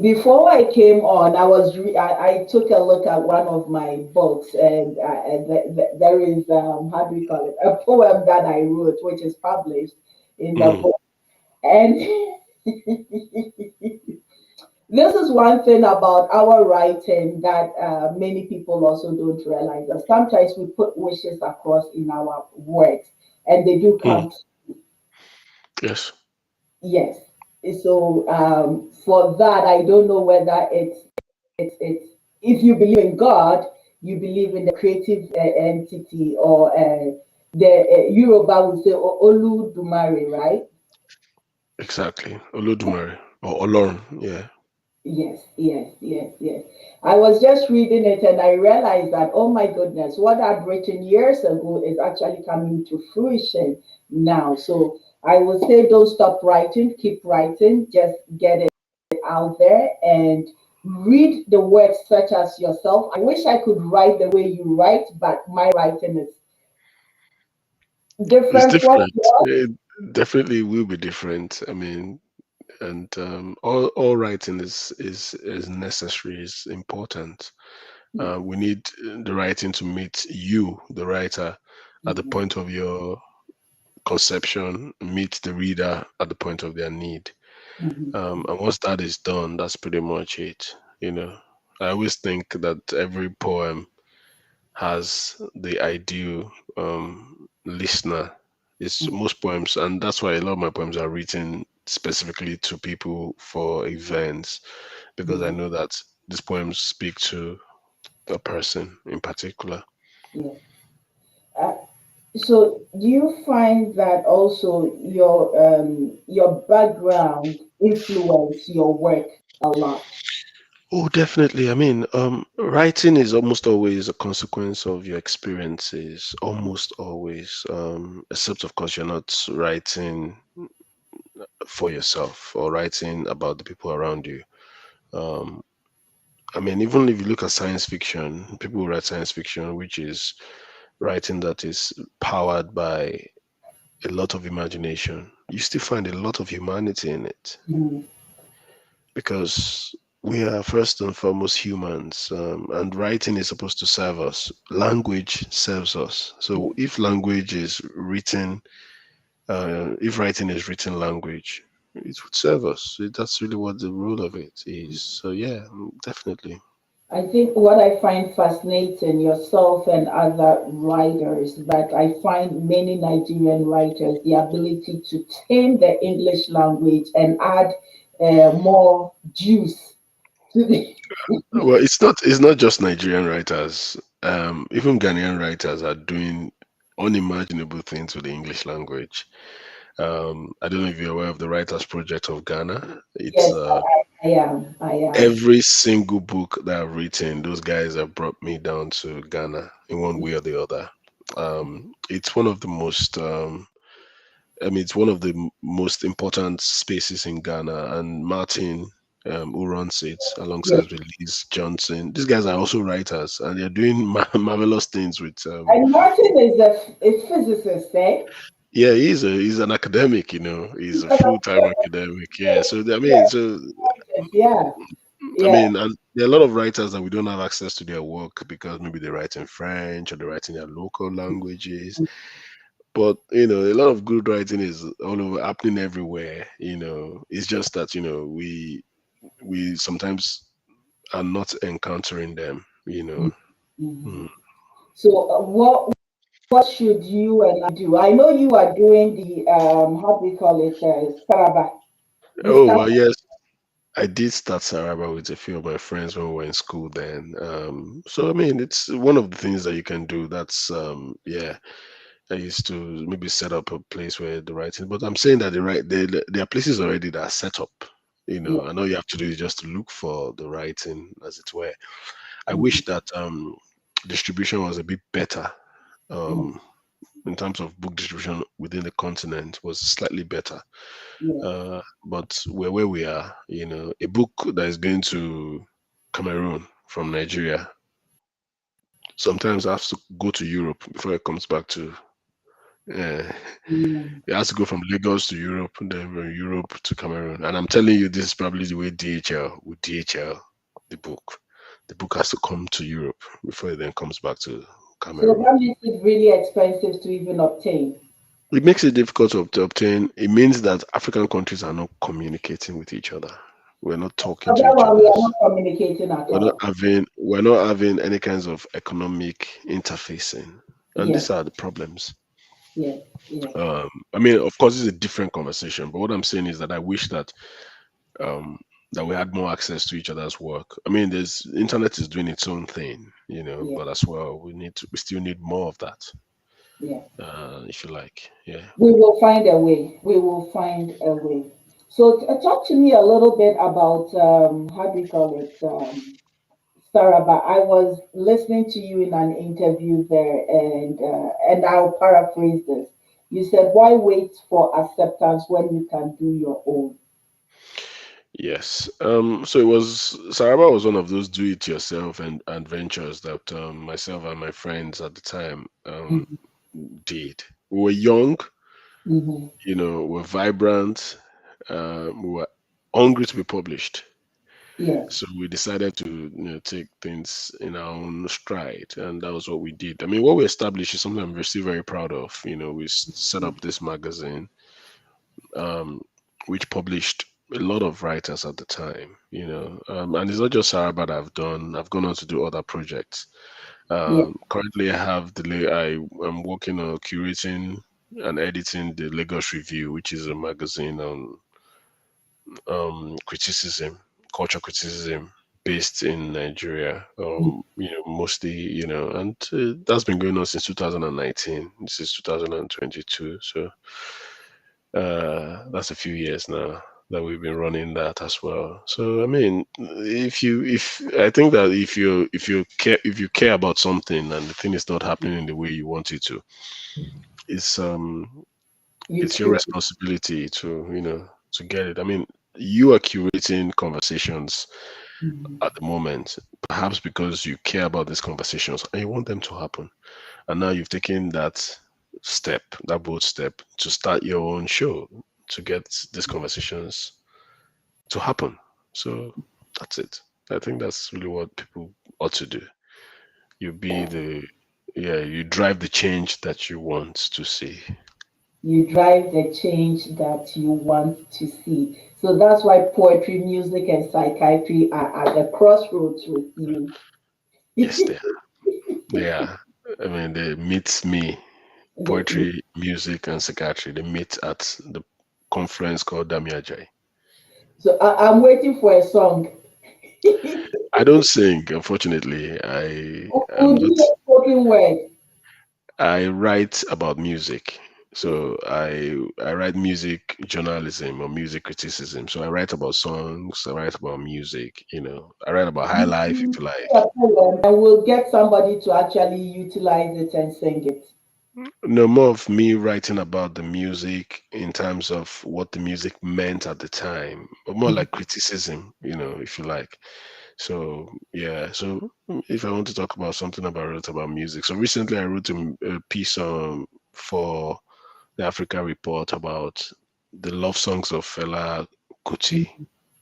Before I came on, I took a look at one of my books, and there is how do we call it, a poem that I wrote, which is published in the Mm, book. And this is one thing about our writing that many people also don't realize, that sometimes we put wishes across in our words, and they do mm. come. Yes. Yes. So for that, I don't know whether it's if you believe in God, you believe in the creative entity, or the Yoruba would say Oludumare, right? Exactly. Olodumare or Olorun. Yeah. Yes, yes, yes, yes. I was just reading it and I realized that, oh my goodness, what I'd written years ago is actually coming to fruition now. So I would say don't stop writing, keep writing, just get it out there and read the words such as yourself. I wish I could write the way you write, but my writing is It's different from different. yours. It definitely will be different. I mean, and all writing is necessary, is important. We need the writing to meet you, the writer, at the Mhm, point of your conception, meet the reader at the point of their need. mhm, And once that is done, that's pretty much it. You know, I always think that every poem has the ideal listener. It's mhm, most poems, and that's why a lot of my poems are written specifically to people for events, because I mhm. know that these poems speak to a person in particular. Yes. Uh, So do you find that also your background influence your work a lot? Oh, definitely. I mean, writing is almost always a consequence of your experiences, almost always, except of course you're not writing for yourself or writing about the people around you. Um, I mean, even if you look at science fiction, people who write science fiction, which is writing that is powered by a lot of imagination, you still find a lot of humanity in it Mhm. because we are first and foremost humans, and writing is supposed to serve us. Language serves us. So if language is written, if writing is written language, it would serve us. That's really what the role of it is. So yeah, definitely. I think what I find fascinating, yourself and other writers, that I find many Nigerian writers, the ability to tame the English language and add more juice to the. Well, it's not just Nigerian writers. Even Ghanaian writers are doing unimaginable things with the English language. I don't know if you're aware of the Writers Project of Ghana. It's Yes, I am. I am. every single book that I've written, those guys have brought me down to Ghana in one way or the other. It's one of the most I mean, it's one of the most important spaces in Ghana, and Martin, who runs it Yes. alongside with Liz Johnson. These guys are also writers, and they're doing marvelous things with. And Martin is a physicist, eh? Yeah, he's an academic. You know, he's a Because full time academic. Yeah, so I mean, yes, so yeah, I yeah. mean, and there are a lot of writers that we don't have access to their work because maybe they write in French or they write in their local languages. But a lot of good writing is all over, happening everywhere. It's just that we sometimes are not encountering them. Mhm. Mm. So, what should you and I do? I know you are doing the how do we call it, Saraba. You Oh start. well, yes, I did start Saraba with a few of my friends when we were in school then. So I mean, it's one of the things that you can do. That's yeah. I used to maybe set up a place where the writing, but I'm saying that there are places already that are set up. Yeah. And all you have to do is just to look for the writing, as it were. I Mhm. wish that distribution was a bit better. Mhm. Um, in terms of book distribution within the continent was slightly better. Yeah. But we're where we are. A book that is going to Cameroon from Nigeria sometimes has to go to Europe before it comes back to. Uh, Mm. it has to go from Lagos to Europe, and then from Europe to Cameroon. And I'm telling you, this is probably the way DHL with DHL, the book. The book has to come to Europe before it then comes back to So Cameroon. that makes it really expensive to even obtain. It makes it difficult to obtain. It means that African countries are not communicating with each other. We're not talking So to that each one other. we are not communicating at all. We're not having any kinds of economic interfacing. And Yes, these are the problems. yes, yes. I mean, of course, it's a different conversation, but what I'm saying is that I wish that that we had more access to each other's work. I mean, there's internet is doing its own thing, you know, Yeah, but as well, we still need more of that, yeah. if you like. Yeah. We will find a way. We will find a way. So talk to me a little bit about how do we call it? Saraba. I was listening to you in an interview there, and I'll paraphrase this. You said, "Why wait for acceptance when you can do your own?" Yes. So it was Saraba was one of those do-it-yourself and adventures that myself and my friends at the time did. We were young, Mm-hmm. you know, we're vibrant, we were hungry to be published. Yes. So we decided to, you know, take things in our own stride, and that was what we did. I mean, what we established is something I'm still very proud of. You know, we set up this magazine, um, which published a lot of writers at the time. You know, and it's not just Saraba that I've done. I've gone on to do other projects. Yeah. Currently, I have I am working on curating and editing the Lagos Review, which is a magazine on criticism, culture criticism based in Nigeria. You know, mostly, you know, and that's been going on since 2019. This is 2022, so that's a few years now that we've been running that as well. So I mean, if I think that if you care about something and the thing is not happening in the way you want it to, it's You it's your too. responsibility to, you know, to get it. I mean, you are curating conversations Mhm. at the moment, perhaps because you care about these conversations and you want them to happen. And now you've taken that step, that bold step, to start your own show to get these conversations to happen. So that's it. I think that's really what people ought to do. You be the, yeah, you drive the change that you want to see. You drive the change that you want to see. So that's why poetry, music, and psychiatry are at the crossroads with you. Yes, they are. They are. I mean, they meet me, poetry, music, and psychiatry. They meet at the conference called Dami Ajayi. So I'm waiting for a song. I don't sing, unfortunately. I'm We'll do not. a spoken word. I write about music. So I write music journalism or music criticism. So I write about songs. I write about music. You know, I write about high life, if you A like. poem, and we'll get somebody to actually utilize it and sing it. No, more of me writing about the music in terms of what the music meant at the time, but more like criticism, you know, if you like. So yeah, so if I want to talk about something about music, so recently I wrote a piece for the Africa Report about the love songs of Fela Kuti.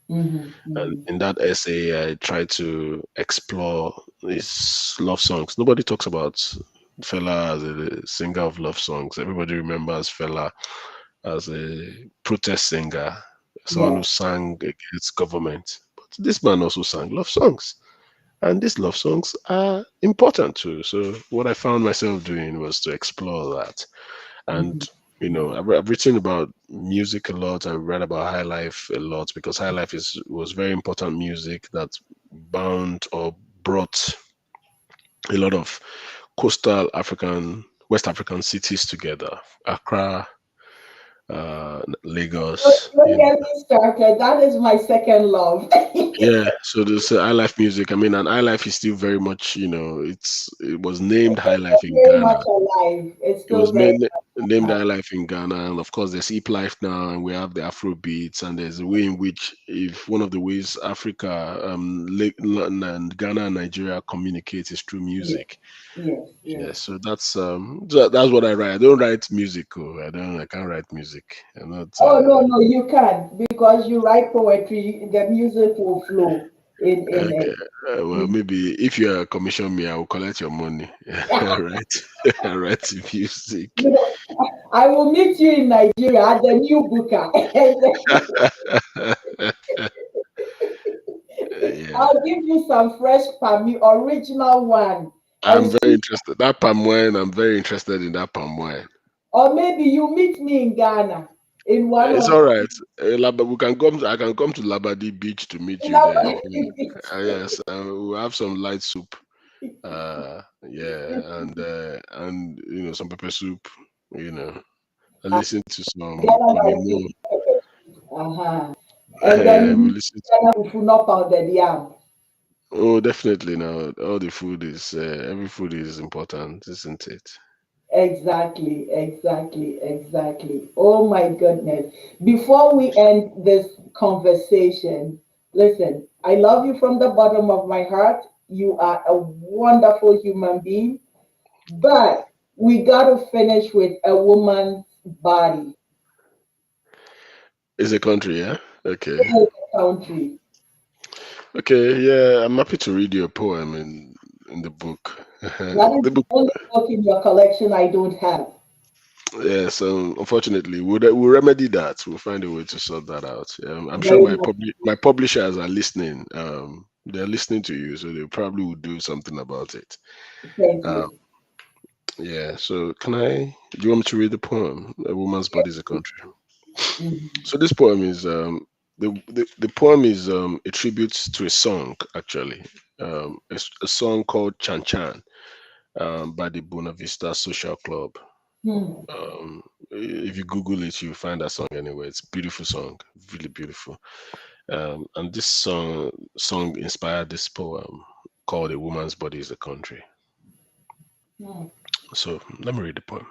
Mhm, And mhm. in that essay, I tried to explore his love songs. Nobody talks about Fela as a singer of love songs. Everybody remembers Fela as a protest singer, someone who Yes. sang against government. But this man also sang love songs. And these love songs are important too. So what I found myself doing was to explore that. And Mhm. you know, I've written about music a lot. I read about high life a lot because high life is was very important music that bound or brought a lot of coastal African, West African cities together. Accra, Lagos, Don't you know. get me started. That is my second love. Yeah, so there's high life music. I mean, and high life is still very much, you know, it was named high life in Very much Ghana. alive. It's It still was very named alive. High Life in Ghana, and of course there's Hip Life now, and we have the Afro beats, and there's a way in which, if one of the ways Africa, and Ghana and Nigeria communicate is through Yes, music. yes, Yeah, yes. so that's what I write. I don't write music. Oh, I can't write music. I'm not. Oh no, no, you can't because you write poetry. The music will flow in Okay. it. Well, You- maybe if you commission me, I will collect your money. I write, I write music. you know, I will meet you in Nigeria at the new Buka, and Yeah. I'll give you some fresh pami, original one, and I'm very see, interested. That palm wine, I'm very interested in that palm wine. or maybe you meet me in Ghana. in one It's of all right. We can come. I can come to Labadi Beach to meet you there. Yes, we'll have some light soup. Yeah, and some pepper soup. And listen to some Kunimo. And then We listen not pounded yam. Oh, definitely. Now, all the food is every food is important, isn't it? Exactly, exactly, exactly. Oh my goodness. Before we end this conversation, listen, I love you from the bottom of my heart. You are a wonderful human being, but we got to finish with a woman's body It's a country, yeah. Okay. in the country. Okay. Yeah, I'm happy to read your poem in the book. That is The the book. only book in your collection I don't have. Yeah. So unfortunately, we'll remedy that. We'll find a way to sort that out. I'm sure Very my much. my publishers are listening. They're listening to you, so they probably will do something about it. Thank Uh, you. yeah. So can I? Do you want me to read the poem? A woman's body is a country. Mhm. So this poem is the poem is a tribute to a song actually, a song called Chan Chan by the Buena Vista Social Club. Hmm. If you Google it, you'll find that song anyway. It's a beautiful song, really beautiful. And this song inspired this poem called "A Woman's Body Is a Country." Hmm. So let me read the poem.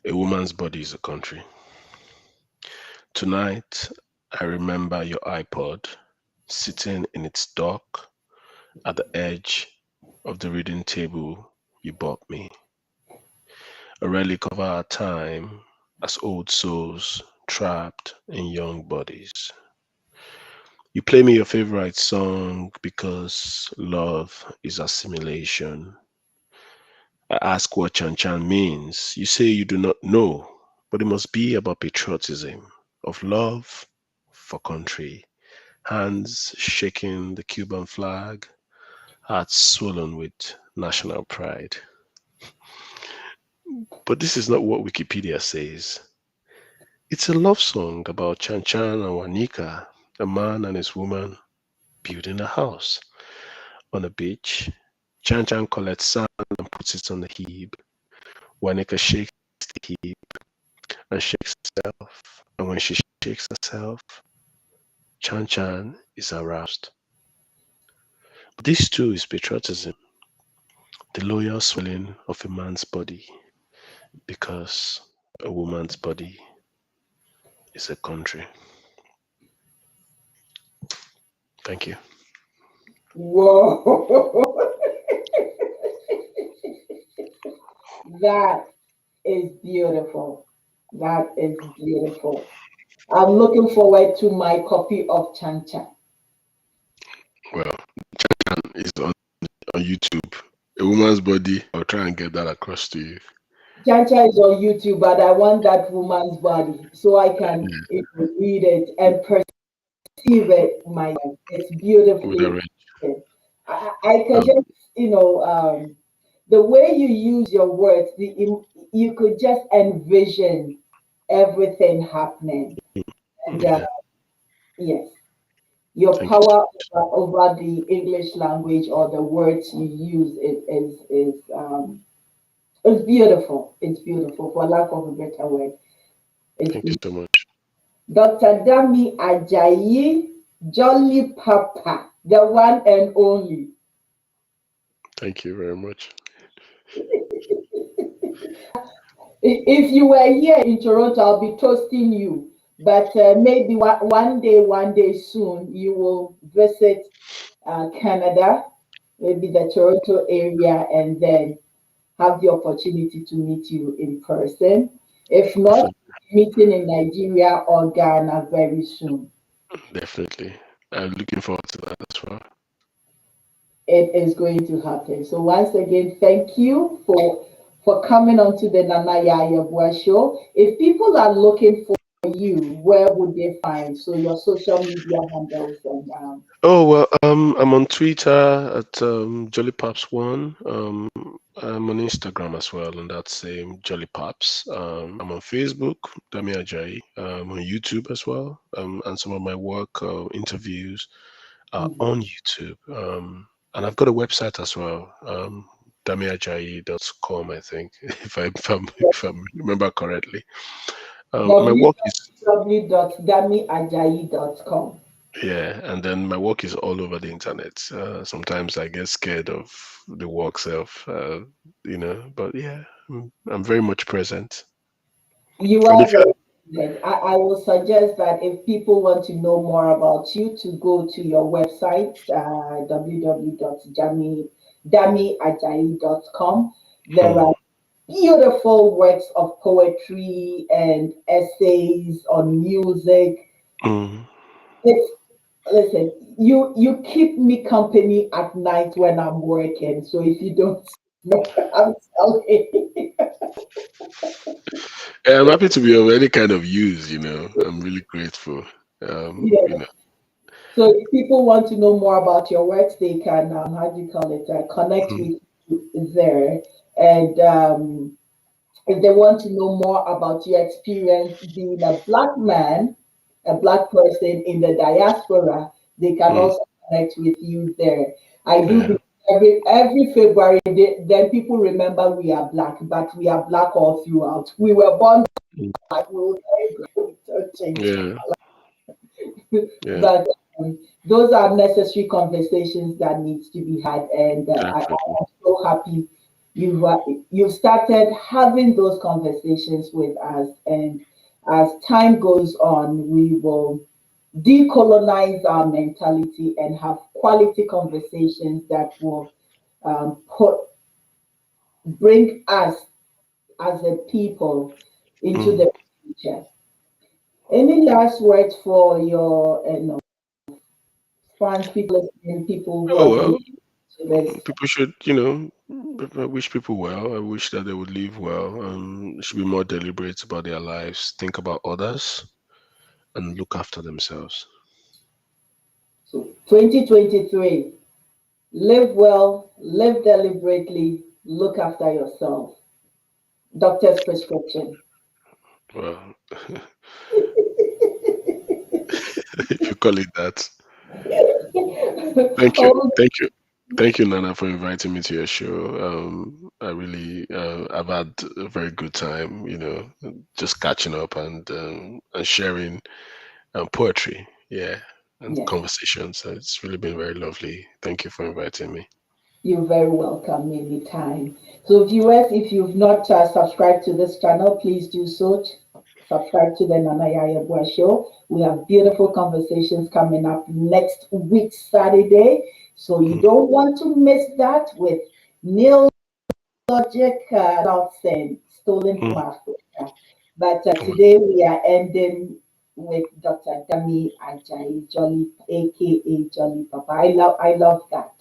A woman's body is a country. Tonight, I remember your iPod sitting in its dock at the edge of the reading table you bought me, a relic of our time as old souls trapped in young bodies. You play me your favorite song because love is assimilation. I ask what Chan Chan means. You say you do not know, but it must be about patriotism, of love for country, hands shaking the Cuban flag, hearts swollen with national pride. But this is not what Wikipedia says. It's a love song about Chan Chan and Wanika, a man and his woman building a house on a beach. Chan Chan collects sand and puts it on the heap. Wanika shakes the heap and shakes herself. And when she shakes herself, Chan Chan is aroused. But this too is patriotism, the loyal swelling of a man's body, because a woman's body is a country. Thank you. Whoa. That is beautiful. That is beautiful. I'm looking forward to my copy of Chan Chan. Well, it's on YouTube. A woman's body. I'll try and get that across to you. Chan Chan is on YouTube, but I want that woman's body so I can Yeah, read it and perceive it. It's with a beautifully. red. I can Um, just, the way you use your words, you could just envision everything happening. And yeah, yes, your thank you. power over the English language or the words you use is beautiful. It's beautiful, for lack of a better word. It's Thank you beautiful. so much. Dr. Dami Ajayi, Jolly Papa, the one and only. Thank you very much. If you were here in Toronto, I'll be toasting you. But maybe one day soon, you will visit Canada, maybe the Toronto area, and then have the opportunity to meet you in person. If not, Definitely. meeting in Nigeria or Ghana very soon. Definitely. I'm looking forward to that as well. It is going to happen. So once again, thank you for coming on to the Nana Yaya Bua show. If people are looking for you, where would they find? So your social media handles and Oh well, I'm on Twitter at JollyPops1. I'm on Instagram as well, and that's same JollyPops. I'm on Facebook, Dami Ajayi. I'm on YouTube as well, and some of my work interviews are on YouTube. And I've got a website as well, damiajayi.com, I think, if I remember correctly. My work is www.damiajayi.com. Yeah, and then my work is all over the internet. Sometimes I get scared of the work self, but yeah, I'm very much present. You And are if very good. I will suggest that if people want to know more about you, to go to your website, www.damiajayi.com. There are beautiful works of poetry and essays on music. It's Listen, you keep me company at night when I'm working. So if you don't know, I'm telling you. I'm happy to be of any kind of use, I'm really grateful. Yeah. So if people want to know more about your works, they can, how do you call it, connect with you there. And if they want to know more about your experience being a Black man, a Black person in the diaspora, they can also connect with you there. I do believe every February, then people remember we are Black, but we are Black all throughout. We were born Black, we will don't change. Yeah. But those are necessary conversations that needs to be had, and I am so happy you've started having those conversations with us. And as time goes on, we will decolonize our mentality and have quality conversations that will bring us as a people into the future. Any last words for your fans, people listening, people who are going to this? People should, I wish people well. I wish that they would live well. Should be more deliberate about their lives, think about others, and look after themselves. So 2023, live well, live deliberately, look after yourself. Doctor's prescription. Well, if you call it that. Thank you, Nana, for inviting me to your show. I really, I've had a very good time, just catching up and sharing poetry, and conversations. So it's really been very lovely. Thank you for inviting me. You're very welcome anytime. So viewers, if you've not subscribed to this channel, please do so. Subscribe to the Nana Yaya Show. We have beautiful conversations coming up next week, Saturday. So you don't want to miss that with Neil Logic nonsense stolen from Africa. But today we are ending with Dr. Dami Ajayi, Jolly, aka Jolly Papa. I love that.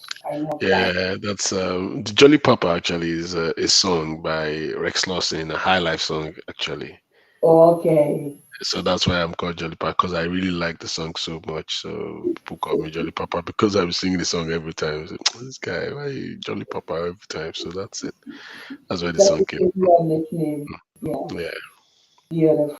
That's the Jolly Papa actually is a song by Rex Lawson, a high life song actually. Okay. So that's why I'm called Jolly Papa, because I really like the song so much. So people call me Jolly Papa because I'm singing the song every time. So, this guy, why you Jolly Papa every time? So that's it. That's where the song came from. Nickname. Yeah. Yeah. Beautiful.